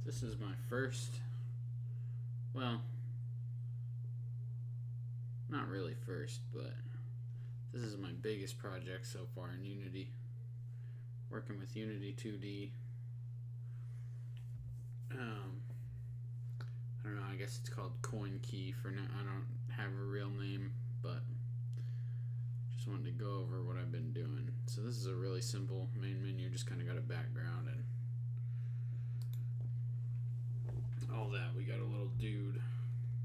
This is my first, well, not really first, but this is my biggest project so far in Unity. Working with Unity 2D. I don't know, I guess it's called Coin Key for now. I don't have a real name, but just wanted to go over what I've been doing. So this is a really simple main menu, just kind of got a background and all that. We got a little dude.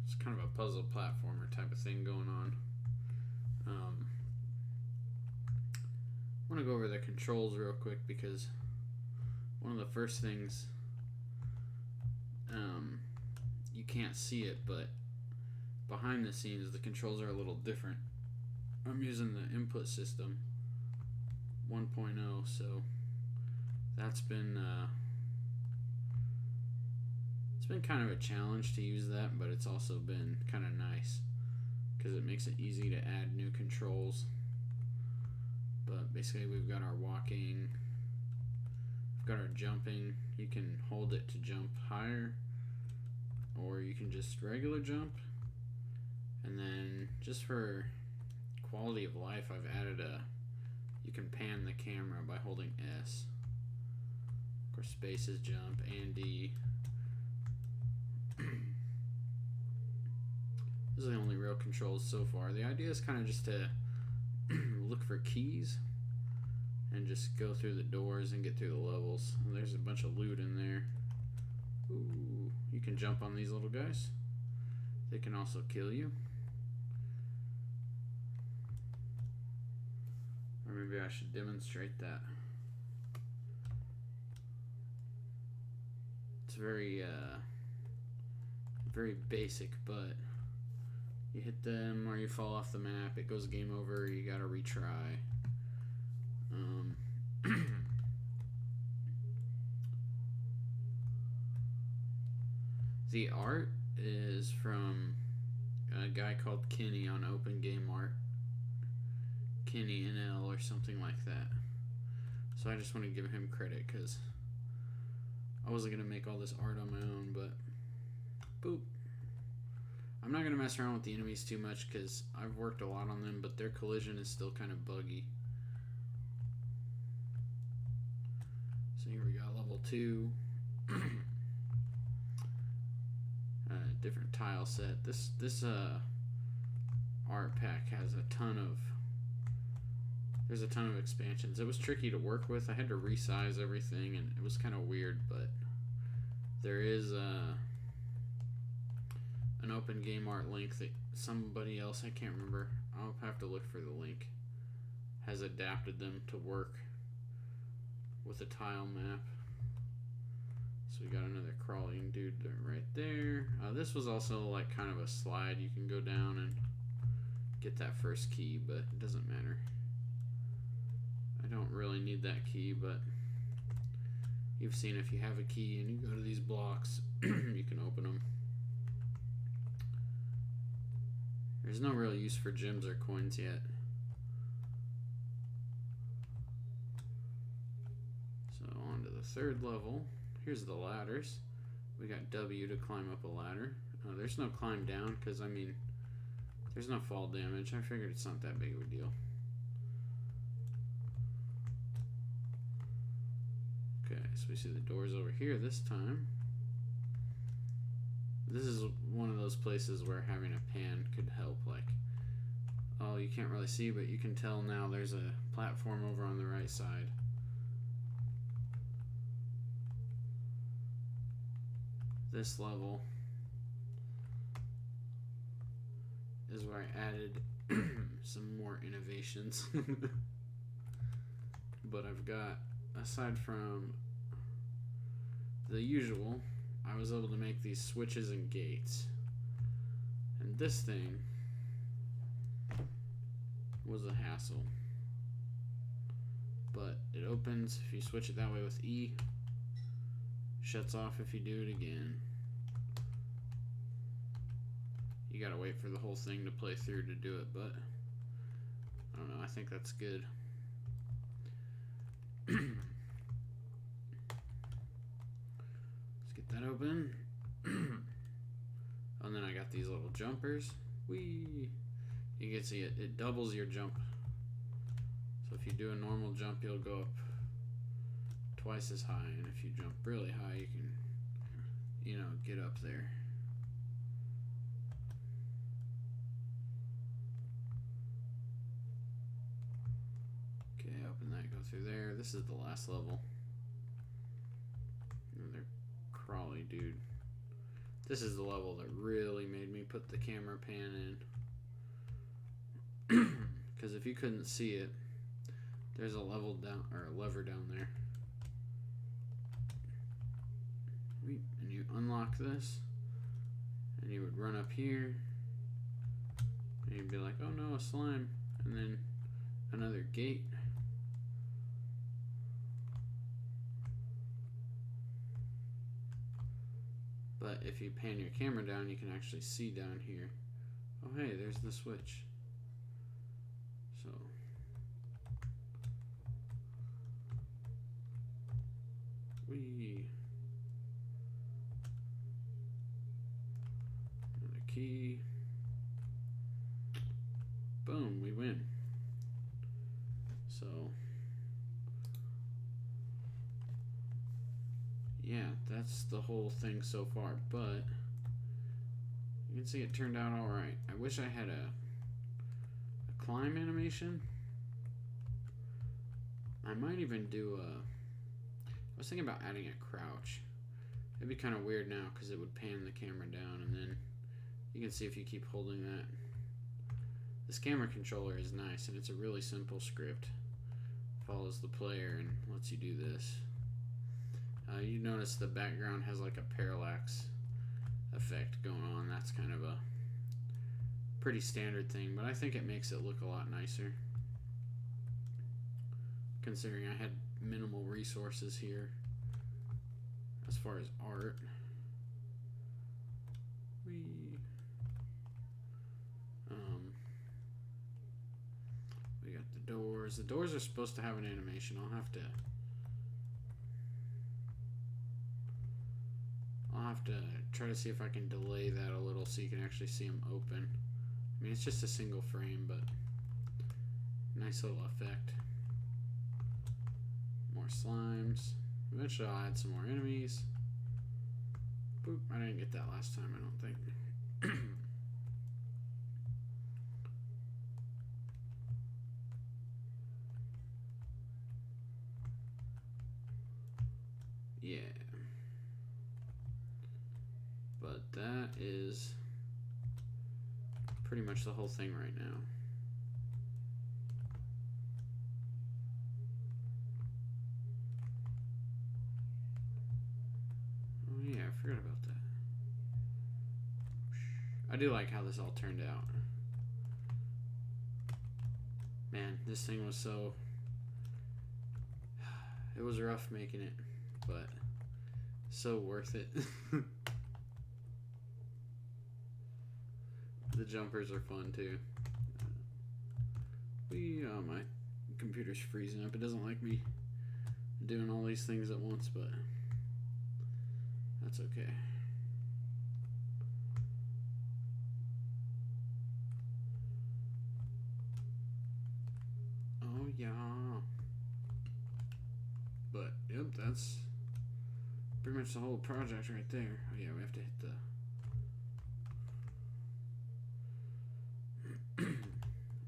It's kind of a puzzle platformer type of thing going on. I want to go over the controls real quick because one of the first things, you can't see it, but behind the scenes the controls are a little different. I'm using the input system 1.0, so that's been it's been kind of a challenge to use that, but it's also been kind of nice because it makes it easy to add new controls. But basically we've got our walking, we've got our jumping. You can hold it to jump higher, or you can just regular jump. And then just for quality of life, I've added you can pan the camera by holding S. Of course, space is jump and D. Those are the only real controls so far. The idea is kind of just to look for keys and just go through the doors and get through the levels. And there's a bunch of loot in there. Ooh, you can jump on these little guys. They can also kill you. Or maybe I should demonstrate that. It's very very basic, but you hit them or you fall off the map, it goes game over, you gotta retry. The art is from a guy called Kenny on Open Game Art. Kenny.NL or something like that. So I just want to give him credit because I wasn't going to make all this art on my own, but boop. I'm not going to mess around with the enemies too much because I've worked a lot on them, but their collision is still kind of buggy. So here we got level 2. Different tile set. This art pack has a ton of, there's a ton of expansions. It was tricky to work with. I had to resize everything and it was kind of weird, but there is an Open Game Art link that somebody else, I can't remember, I'll have to look for the link, has adapted them to work with a tile map. So we got another crawling dude right there. This was also like kind of a slide. You can go down and get that first key, but it doesn't matter. I don't really need that key, but you've seen if you have a key and you go to these blocks, you can open them. There's no real use for gems or coins yet. So on to the third level. Here's the ladders. We got W to climb up a ladder. There's no climb down because, I mean, there's no fall damage. I figured it's not that big of a deal. Okay, so we see the doors over here this time. This is one of those places where having a pan could help. Like, oh, you can't really see, but you can tell now there's a platform over on the right side. This level is where I added some more innovations. But I've got, aside from the usual, I was able to make these switches and gates. And this thing was a hassle. But it opens if you switch it that way with E. Shuts off if you do it again. You gotta wait for the whole thing to play through to do it, but I don't know, I think that's good. Let's get that that open. And then I got these little jumpers. Whee! You can see it doubles your jump. So if you do a normal jump, you'll go up twice as high, and if you jump really high, you can, you know, get up there. Okay, open that, go through there. This is the last level. Another crawly dude. This is the level that really made me put the camera pan in. Because if you couldn't see it, there's a level down, or a lever down there. And you unlock this, and you would run up here, and you'd be like, oh no, a slime, and then another gate. But if you pan your camera down, you can actually see down here. Oh hey, there's the switch. So another key. Boom, we win. So yeah, that's the whole thing so far, but you can see it turned out alright. I wish I had a climb animation. I might even do I was thinking about adding a crouch. It'd be kind of weird now because it would pan the camera down, and then you can see if you keep holding that. This camera controller is nice, and it's a really simple script. Follows the player and lets you do this. You notice the background has like a parallax effect going on. That's kind of a pretty standard thing, but I think it makes it look a lot nicer, considering I had minimal resources here as far as art. We got the doors. The doors are supposed to have an animation. I'll have to try to see if I can delay that a little so you can actually see them open. I mean, it's just a single frame, but nice little effect. More slimes. Eventually I'll add some more enemies. Boop, I didn't get that last time, I don't think. Yeah. But that is pretty much the whole thing right now. Oh yeah, I forgot about that. I do like how this all turned out. Man, this thing was so... It was rough making it, but so worth it. The jumpers are fun too. My computer's freezing up. It doesn't like me doing all these things at once, but that's okay. Oh yeah. But yep, that's pretty much the whole project right there. Oh yeah, we have to hit the...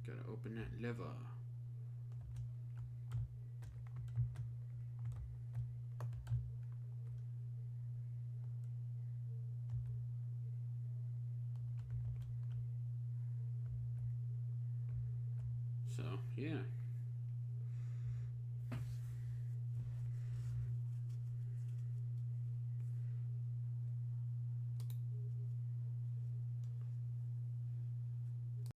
Gotta open that lever. So, yeah.